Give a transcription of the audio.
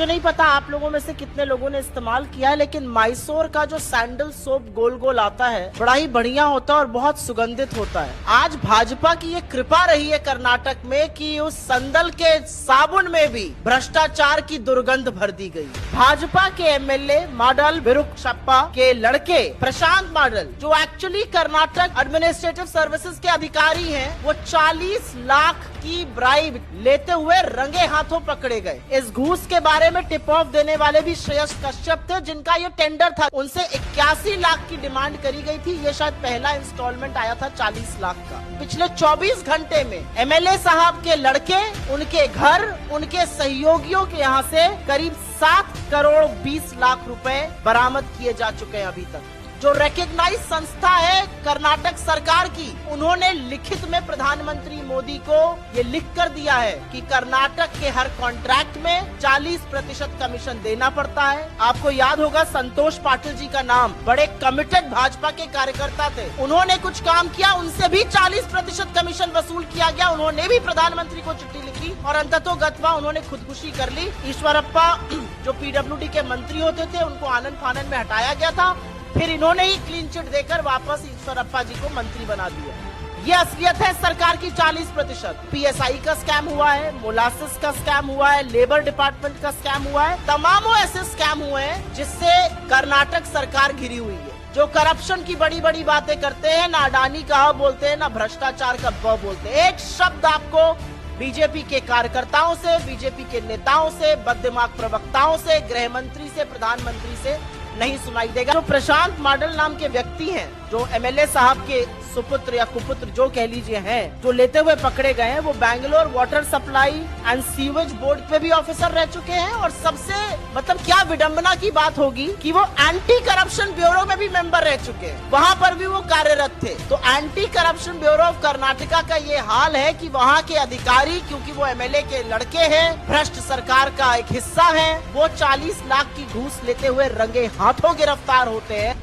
मुझे नहीं पता आप लोगों में से कितने लोगों ने इस्तेमाल किया है, लेकिन माइसोर का जो सैंडल सोप गोल गोल आता है बड़ा ही बढ़िया होता है और बहुत सुगंधित होता है। आज भाजपा की ये कृपा रही है कर्नाटक में कि उस संदल के साबुन में भी भ्रष्टाचार की दुर्गंध भर दी गई। भाजपा के एमएलए माडल विरुक्षप्पा के लड़के प्रशांत माडल, जो एक्चुअली कर्नाटक एडमिनिस्ट्रेटिव सर्विसेज के अधिकारी हैं, वो 40 लाख की ब्राइब लेते हुए रंगे हाथों पकड़े गए। इस घूस के बारे में टिप ऑफ देने वाले भी श्रेयस कश्यप थे, जिनका ये टेंडर था। उनसे 81 लाख की डिमांड करी गई थी। ये शायद पहला इंस्टॉलमेंट आया था 40 लाख का। पिछले 24 घंटे में एमएलए साहब के लड़के, उनके घर, उनके सहयोगियों के यहाँ से करीब 7 करोड़ 20 लाख रुपए बरामद किए जा चुके हैं अभी तक। जो रिकॉग्नाइज संस्था है कर्नाटक सरकार की, उन्होंने लिखित में प्रधानमंत्री मोदी को ये लिख कर दिया है कि कर्नाटक के हर कॉन्ट्रैक्ट में 40% कमीशन देना पड़ता है। आपको याद होगा संतोष पाटिल जी का नाम, बड़े कमिटेड भाजपा के कार्यकर्ता थे। उन्होंने कुछ काम किया, उनसे भी 40% कमीशन वसूल किया गया। उन्होंने भी प्रधानमंत्री को चिट्ठी लिखी और अंततोगत्वा उन्होंने खुदकुशी कर ली। ईश्वरप्पा जो पीडब्ल्यूडी के मंत्री होते थे, उनको आनंद फानन में हटाया गया था। फिर इन्होंने ही क्लीन चिट देकर वापस ईश्वरप्पा जी को मंत्री बना दिया। ये असलियत है सरकार की 40%। पीएसआई का स्कैम हुआ है, मोलासिस का स्कैम हुआ है, लेबर डिपार्टमेंट का स्कैम हुआ है, तमामों ऐसे स्कैम हुए हैं जिससे कर्नाटक सरकार घिरी हुई है। जो करप्शन की बड़ी बड़ी बातें करते हैं, ना अडानी का ह बोलते हैं, ना भ्रष्टाचार का ब बोलते हैं। एक शब्द आपको बीजेपी के कार्यकर्ताओं से, बीजेपी के नेताओं से, बददिमाग प्रवक्ताओं से, गृह मंत्री से, प्रधानमंत्री से नहीं सुनाई देगा। जो प्रशांत माडल नाम के व्यक्ति हैं, जो एमएलए साहब के सुपुत्र या कुपुत्र जो कह लीजिए हैं, जो लेते हुए पकड़े गए हैं, वो Bangalore water supply and sewage board पे भी ऑफिसर रह चुके हैं। और सबसे मतलब क्या विडंबना की बात होगी कि वो एंटी करप्शन ब्यूरो में भी मेंबर रह चुके हैं, वहाँ पर भी वो कार्यरत थे। तो anti corruption bureau of Karnataka का ये हाल है कि वहाँ के अधिकारी, क्योंकि वो एमएलए के लड़के हैं, भ्रष्ट सरकार का एक हिस्सा है, वो 40 लाख की घूस लेते हुए रंगे हाथों गिरफ्तार होते हैं।